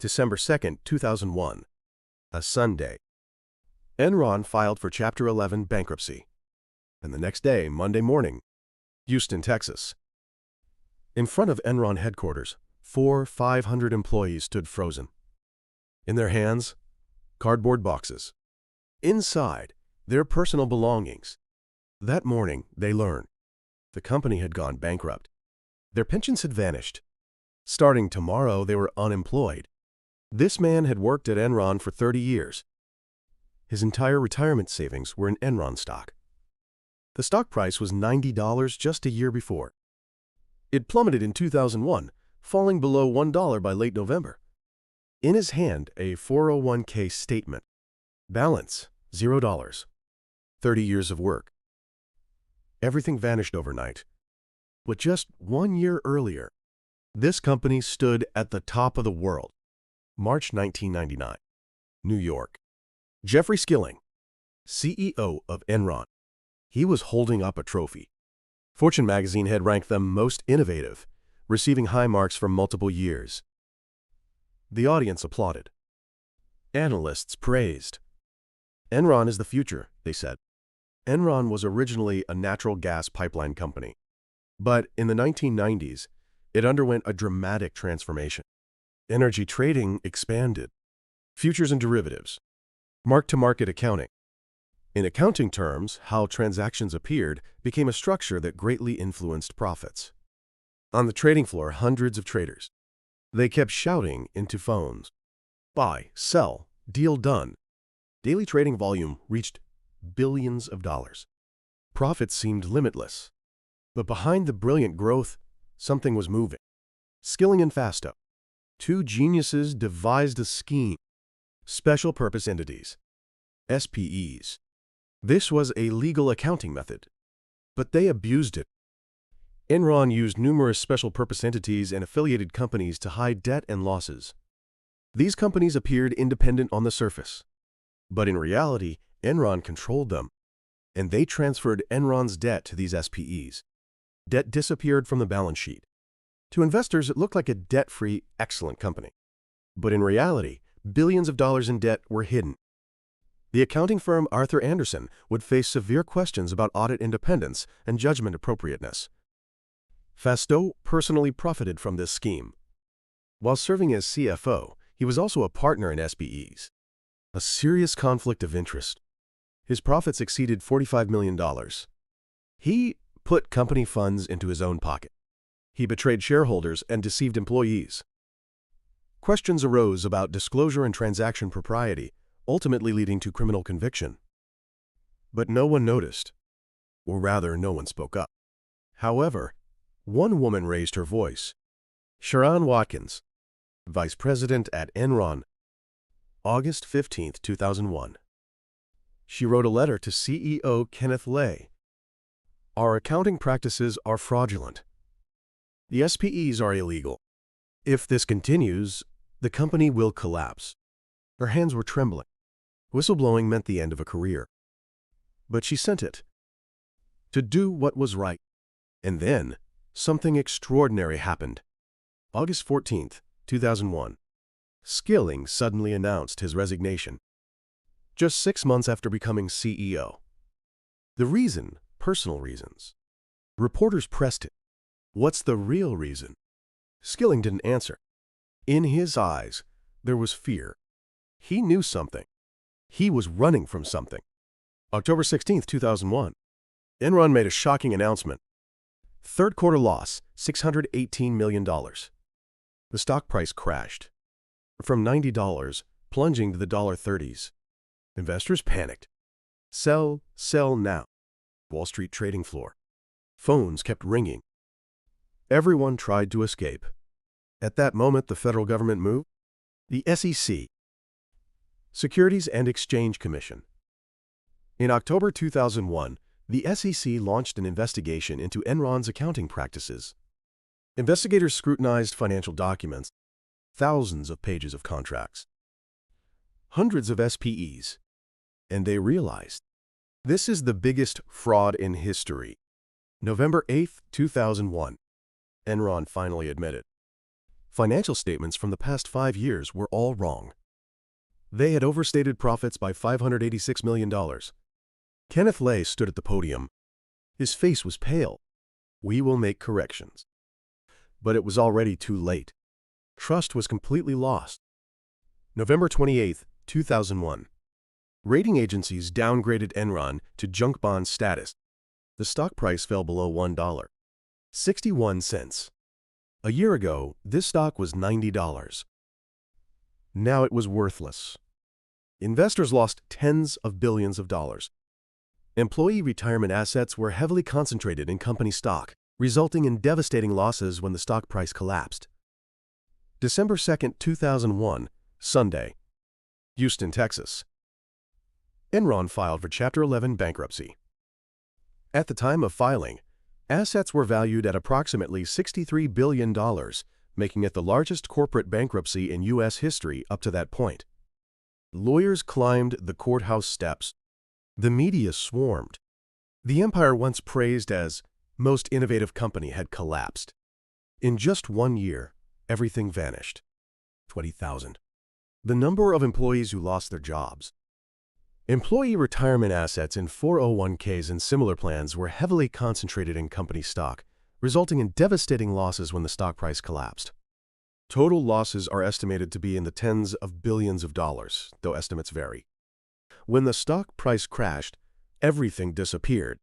December 2, 2001, a Sunday. Enron filed for Chapter 11 bankruptcy. And the next day, Monday morning, Houston, Texas. In front of Enron headquarters, 500 employees stood frozen. In their hands, cardboard boxes. Inside, their personal belongings. That morning, they learned the company had gone bankrupt. Their pensions had vanished. Starting tomorrow, they were unemployed. This man had worked at Enron for 30 years. His entire retirement savings were in Enron stock. The stock price was $90 just a year before. It plummeted in 2001, falling below $1 by late November. In his hand, a 401k statement. Balance, $0. 30 years of work. Everything vanished overnight. But just 1 year earlier, this company stood at the top of the world. March 1999, New York. Jeffrey Skilling, CEO of Enron. He was holding up a trophy. Fortune magazine had ranked them most innovative, receiving high marks for multiple years. The audience applauded. Analysts praised. Enron is the future, they said. Enron was originally a natural gas pipeline company. But in the 1990s, it underwent a dramatic transformation. Energy trading expanded. Futures and derivatives. Mark-to-market accounting. In accounting terms, how transactions appeared became a structure that greatly influenced profits. On the trading floor, hundreds of traders. They kept shouting into phones. Buy, sell, deal done. Daily trading volume reached billions of dollars. Profits seemed limitless. But behind the brilliant growth, something was moving. Skilling and Fasto, two geniuses, devised a scheme. Special purpose entities, SPEs. This was a legal accounting method, but they abused it. Enron used numerous special purpose entities and affiliated companies to hide debt and losses. These companies appeared independent on the surface, but in reality, Enron controlled them, and they transferred Enron's debt to these SPEs. Debt disappeared from the balance sheet. To investors, it looked like a debt-free, excellent company. But in reality, billions of dollars in debt were hidden. The accounting firm Arthur Andersen would face severe questions about audit independence and judgment appropriateness. Fasto personally profited from this scheme. While serving as CFO, he was also a partner in SPEs. A serious conflict of interest. His profits exceeded $45 million. He put company funds into his own pocket. He betrayed shareholders and deceived employees. Questions arose about disclosure and transaction propriety, ultimately leading to criminal conviction. But no one noticed, or rather, no one spoke up. However, one woman raised her voice. Sharon Watkins, Vice President at Enron, August 15, 2001. She wrote a letter to CEO Kenneth Lay. Our accounting practices are fraudulent. The SPEs are illegal. If this continues, the company will collapse. Her hands were trembling. Whistleblowing meant the end of a career. But she sent it to do what was right. And then, something extraordinary happened. August 14, 2001. Skilling suddenly announced his resignation. Just 6 months after becoming CEO. The reason, personal reasons. Reporters pressed it. What's the real reason? Skilling didn't answer. In his eyes, there was fear. He knew something. He was running from something. October 16, 2001. Enron made a shocking announcement. Third quarter loss, $618 million. The stock price crashed. From $90, plunging to the $30s. Investors panicked. Sell, sell now. Wall Street trading floor. Phones kept ringing. Everyone tried to escape. At that moment, the federal government moved. The SEC, Securities and Exchange Commission. In October 2001, the SEC launched an investigation into Enron's accounting practices. Investigators scrutinized financial documents, thousands of pages of contracts, hundreds of SPEs, and they realized this is the biggest fraud in history. November 8, 2001. Enron finally admitted. Financial statements from the past 5 years were all wrong. They had overstated profits by $586 million. Kenneth Lay stood at the podium. His face was pale. "We will make corrections." But it was already too late. Trust was completely lost. November 28, 2001. Rating agencies downgraded Enron to junk bond status. The stock price fell below $1.61. A year ago, this stock was $90. Now it was worthless. Investors lost tens of billions of dollars. Employee retirement assets were heavily concentrated in company stock, resulting in devastating losses when the stock price collapsed. December 2, 2001, Sunday, Houston, Texas. Enron filed for Chapter 11 bankruptcy. At the time of filing, assets were valued at approximately $63 billion, making it the largest corporate bankruptcy in U.S. history up to that point. Lawyers climbed the courthouse steps. The media swarmed. The empire once praised as most innovative company had collapsed. In just 1 year, everything vanished. 20,000. The number of employees who lost their jobs. Employee retirement assets in 401ks and similar plans were heavily concentrated in company stock, resulting in devastating losses when the stock price collapsed. Total losses are estimated to be in the tens of billions of dollars, though estimates vary. When the stock price crashed, everything disappeared.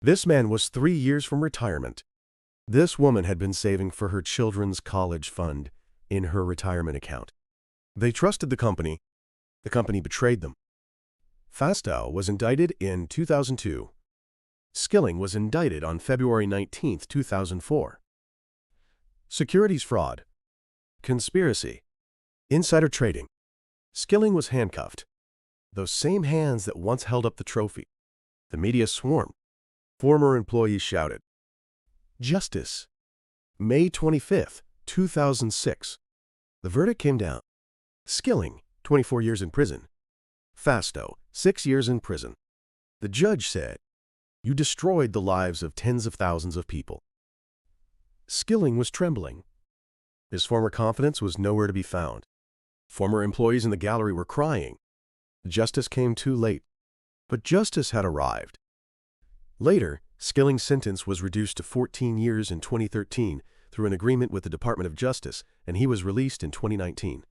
This man was 3 years from retirement. This woman had been saving for her children's college fund in her retirement account. They trusted the company. The company betrayed them. Fastow was indicted in 2002. Skilling was indicted on February 19, 2004. Securities fraud. Conspiracy. Insider trading. Skilling was handcuffed. Those same hands that once held up the trophy. The media swarmed. Former employees shouted. Justice. May 25, 2006. The verdict came down. Skilling, 24 years in prison. Fastow, 6 years in prison. The judge said, "You destroyed the lives of tens of thousands of people." Skilling was trembling. His former confidence was nowhere to be found. Former employees in the gallery were crying. Justice came too late. But justice had arrived. Later, Skilling's sentence was reduced to 14 years in 2013 through an agreement with the Department of Justice, and he was released in 2019.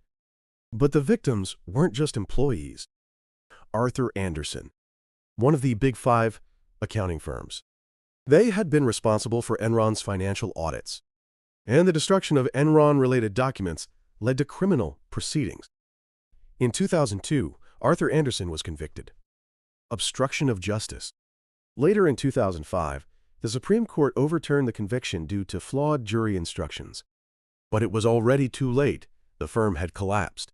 But the victims weren't just employees. Arthur Andersen, one of the Big Five accounting firms. They had been responsible for Enron's financial audits, and the destruction of Enron-related documents led to criminal proceedings. In 2002, Arthur Andersen was convicted. Obstruction of justice. Later in 2005, the Supreme Court overturned the conviction due to flawed jury instructions. But it was already too late. The firm had collapsed.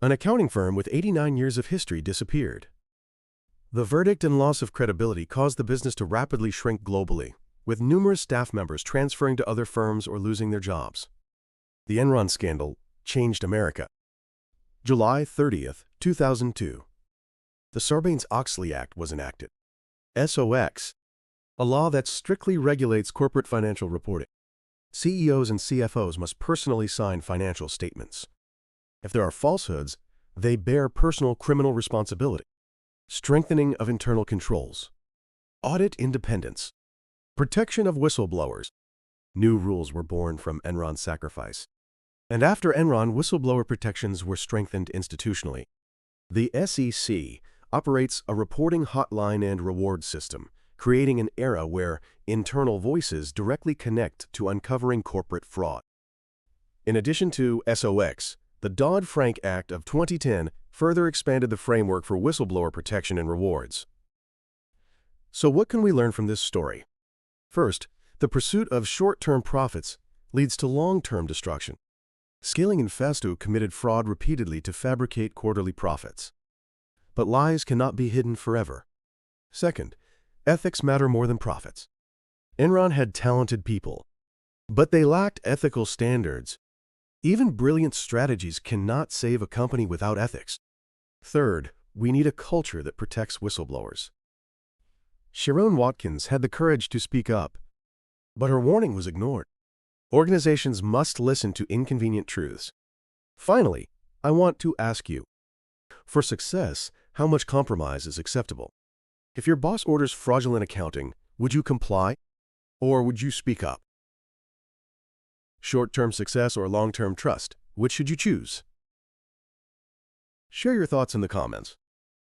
An accounting firm with 89 years of history disappeared. The verdict and loss of credibility caused the business to rapidly shrink globally, with numerous staff members transferring to other firms or losing their jobs. The Enron scandal changed America. July 30, 2002. The Sarbanes-Oxley Act was enacted. SOX, a law that strictly regulates corporate financial reporting. CEOs and CFOs must personally sign financial statements. If there are falsehoods, they bear personal criminal responsibility. Strengthening of internal controls. Audit independence. Protection of whistleblowers. New rules were born from Enron's sacrifice. And after Enron, whistleblower protections were strengthened institutionally. The SEC operates a reporting hotline and reward system, creating an era where internal voices directly connect to uncovering corporate fraud. In addition to SOX, the Dodd-Frank Act of 2010 further expanded the framework for whistleblower protection and rewards. So what can we learn from this story? First, the pursuit of short-term profits leads to long-term destruction. Skilling and Fastow committed fraud repeatedly to fabricate quarterly profits. But lies cannot be hidden forever. Second, ethics matter more than profits. Enron had talented people, but they lacked ethical standards. Even brilliant strategies cannot save a company without ethics. Third, we need a culture that protects whistleblowers. Sharon Watkins had the courage to speak up, but her warning was ignored. Organizations must listen to inconvenient truths. Finally, I want to ask you, for success, how much compromise is acceptable? If your boss orders fraudulent accounting, would you comply? Or would you speak up? Short-term success or long-term trust, which should you choose? Share your thoughts in the comments.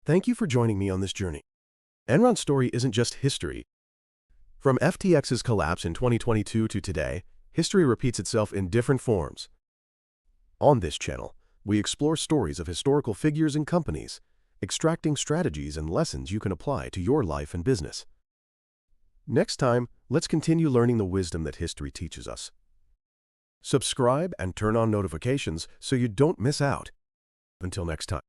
Thank you for joining me on this journey. Enron's story isn't just history. From FTX's collapse in 2022 to today, history repeats itself in different forms. On this channel, we explore stories of historical figures and companies, extracting strategies and lessons you can apply to your life and business. Next time, let's continue learning the wisdom that history teaches us. Subscribe and turn on notifications so you don't miss out. Until next time.